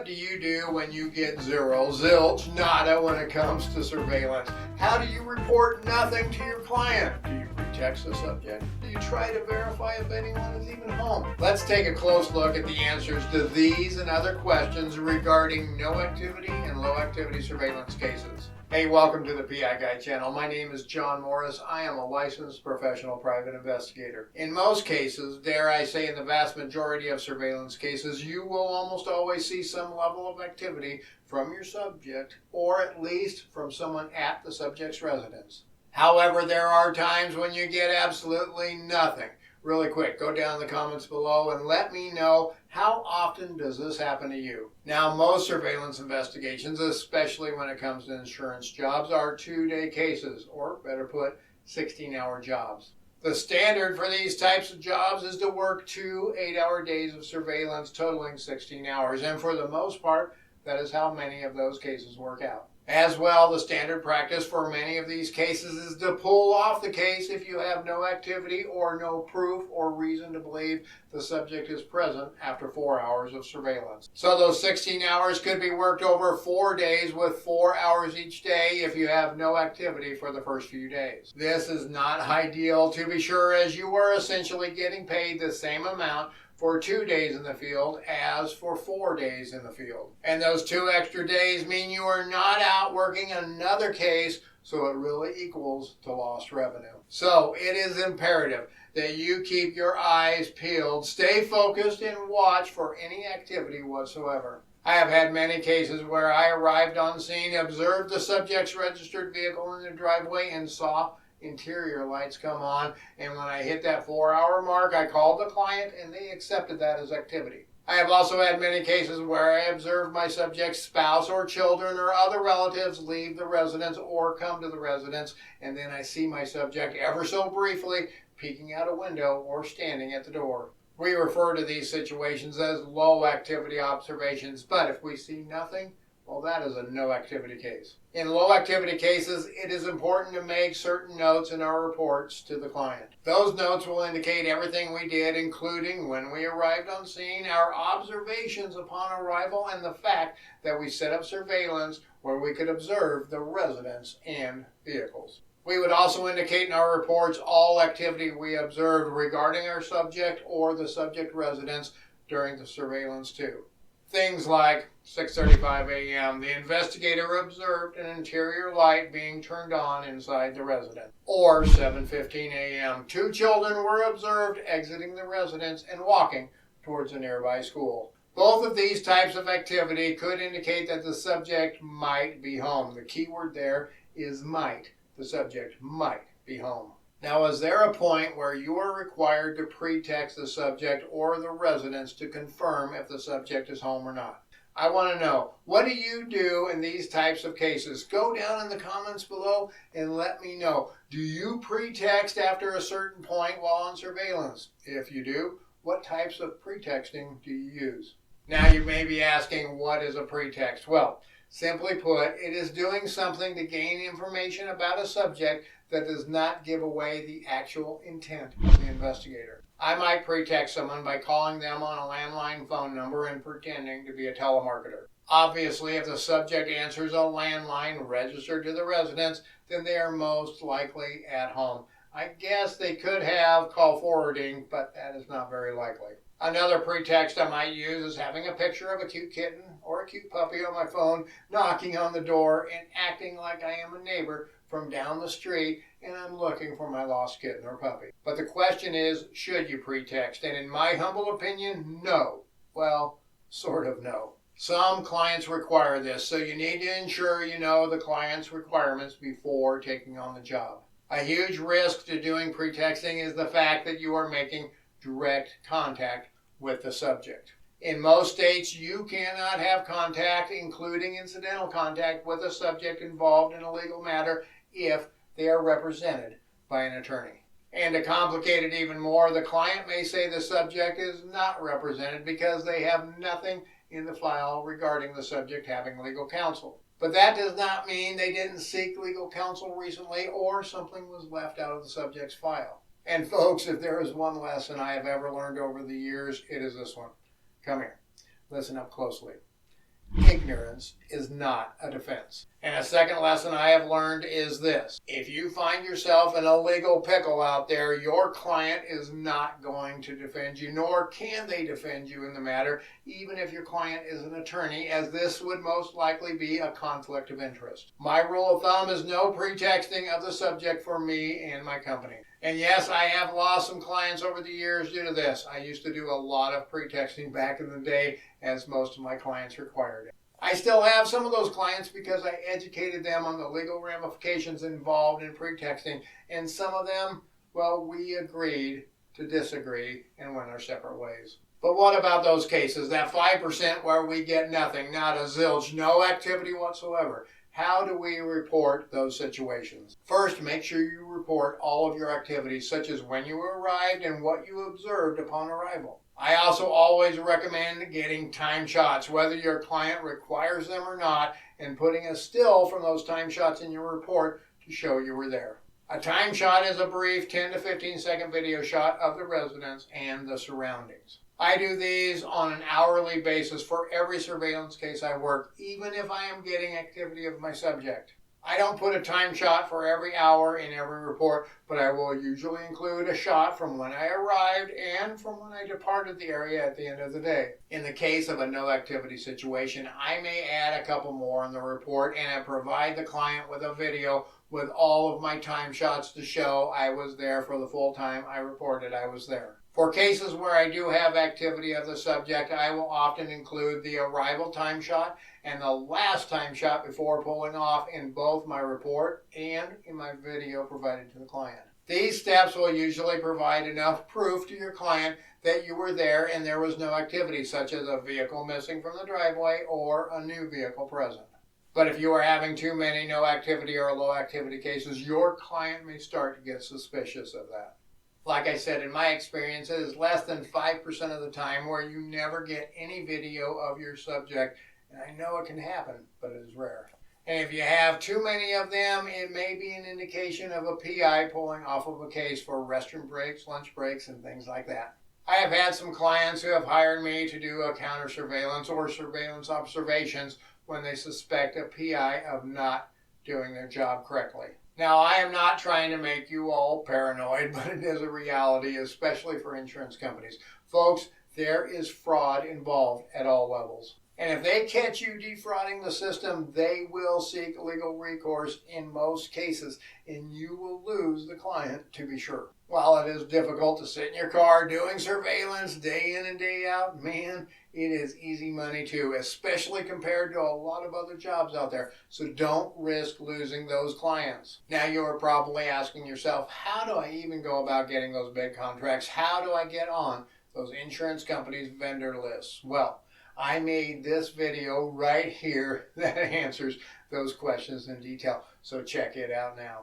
What do you do when you get zero, zilch, nada when it comes to surveillance? How do you report nothing to your client? Do you pretext the subject? Do you try to verify if anyone is even home? Let's take a close look at the answers to these and other questions regarding no activity and low activity surveillance cases. Hey, welcome to the PI Guy channel. My name is John Morris. I am a licensed professional private investigator. In most cases, dare I say in the vast majority of surveillance cases, you will almost always see some level of activity from your subject, or at least from someone at the subject's residence. However, there are times when you get absolutely nothing. Really quick, go down in the comments below and let me know, how often does this happen to you? Now, most surveillance investigations, especially when it comes to insurance jobs, are 2-day cases, or better put, 16-hour jobs. The standard for these types of jobs is to work 2 8-hour days of surveillance totaling 16 hours, and for the most part, that is how many of those cases work out. As well, the standard practice for many of these cases is to pull off the case if you have no activity or no proof or reason to believe the subject is present after 4 hours of surveillance. So those 16 hours could be worked over 4 days with 4 hours each day if you have no activity for the first few days. This is not ideal, to be sure, as you are essentially getting paid the same amount for 2 days in the field as for 4 days in the field. And those 2 extra days mean you are not out working another case, so it really equals to lost revenue. So it is imperative that you keep your eyes peeled, stay focused, and watch for any activity whatsoever. I have had many cases where I arrived on scene, observed the subject's registered vehicle in the driveway, and saw interior lights come on, and when I hit that 4-hour mark, I called the client and they accepted that as activity. I have also had many cases where I observed my subject's spouse or children or other relatives leave the residence or come to the residence, and then I see my subject ever so briefly peeking out a window or standing at the door. We refer to these situations as low activity observations, but if we see nothing, well, that is a no activity case. In low activity cases, it is important to make certain notes in our reports to the client. Those notes will indicate everything we did, including when we arrived on scene, our observations upon arrival, and the fact that we set up surveillance where we could observe the residents and vehicles. We would also indicate in our reports all activity we observed regarding our subject or the subject residence during the surveillance too. Things like 6:35 a.m., the investigator observed an interior light being turned on inside the residence. Or 7:15 a.m., 2 children were observed exiting the residence and walking towards a nearby school. Both of these types of activity could indicate that the subject might be home. The key word there is might. The subject might be home. Now, is there a point where you are required to pretext the subject or the residents to confirm if the subject is home or not? I want to know, what do you do in these types of cases? Go down in the comments below and let me know. Do you pretext after a certain point while on surveillance? If you do, what types of pretexting do you use? Now you may be asking, what is a pretext? Well, simply put, it is doing something to gain information about a subject that does not give away the actual intent of the investigator. I might pretext someone by calling them on a landline phone number and pretending to be a telemarketer. Obviously, if the subject answers a landline registered to the residence, then they are most likely at home. I guess they could have call forwarding, but that is not very likely. Another pretext I might use is having a picture of a cute kitten or a cute puppy on my phone, knocking on the door and acting like I am a neighbor from down the street and I'm looking for my lost kitten or puppy. But the question is, should you pretext? And in my humble opinion, no. Well, sort of no. Some clients require this, so you need to ensure you know the client's requirements before taking on the job. A huge risk to doing pretexting is the fact that you are making direct contact with the subject. In most states, you cannot have contact, including incidental contact, with a subject involved in a legal matter if they are represented by an attorney. And to complicate it even more, the client may say the subject is not represented because they have nothing in the file regarding the subject having legal counsel. But that does not mean they didn't seek legal counsel recently or something was left out of the subject's file. And folks, if there is one lesson I have ever learned over the years, it is this one. Come here. Listen up closely. Ignorance is not a defense. And a second lesson I have learned is this. If you find yourself in a legal pickle out there, your client is not going to defend you, nor can they defend you in the matter, even if your client is an attorney, as this would most likely be a conflict of interest. My rule of thumb is no pretexting of the subject for me and my company. And yes, I have lost some clients over the years due to this. I used to do a lot of pretexting back in the day, as most of my clients required it. I still have some of those clients because I educated them on the legal ramifications involved in pretexting, and some of them, well, we agreed to disagree and went our separate ways. But what about those cases, that 5% where we get nothing, not a zilch, no activity whatsoever? How do we report those situations? First, make sure you report all of your activities, such as when you arrived and what you observed upon arrival. I also always recommend getting time shots, whether your client requires them or not, and putting a still from those time shots in your report to show you were there. A time shot is a brief 10 to 15 second video shot of the residence and the surroundings. I do these on an hourly basis for every surveillance case I work, even if I am getting activity of my subject. I don't put a time shot for every hour in every report, but I will usually include a shot from when I arrived and from when I departed the area at the end of the day. In the case of a no activity situation, I may add a couple more in the report and provide the client with a video with all of my time shots to show I was there for the full time I reported I was there. For cases where I do have activity of the subject, I will often include the arrival time shot and the last time shot before pulling off in both my report and in my video provided to the client. These steps will usually provide enough proof to your client that you were there and there was no activity, such as a vehicle missing from the driveway or a new vehicle present. But if you are having too many no activity or low activity cases, your client may start to get suspicious of that. Like I said, in my experience, it is less than 5% of the time where you never get any video of your subject. And I know it can happen, but it is rare. And if you have too many of them, it may be an indication of a PI pulling off of a case for restroom breaks, lunch breaks, and things like that. I have had some clients who have hired me to do a counter surveillance or surveillance observations when they suspect a PI of not doing their job correctly. Now, I am not trying to make you all paranoid, but it is a reality, especially for insurance companies. Folks, there is fraud involved at all levels. And if they catch you defrauding the system, they will seek legal recourse in most cases, and you will lose the client, to be sure. While it is difficult to sit in your car doing surveillance day in and day out, man, it is easy money too, especially compared to a lot of other jobs out there. So don't risk losing those clients. Now you are probably asking yourself, how do I even go about getting those big contracts? How do I get on those insurance companies' vendor lists? Well, I made this video right here that answers those questions in detail. So check it out now.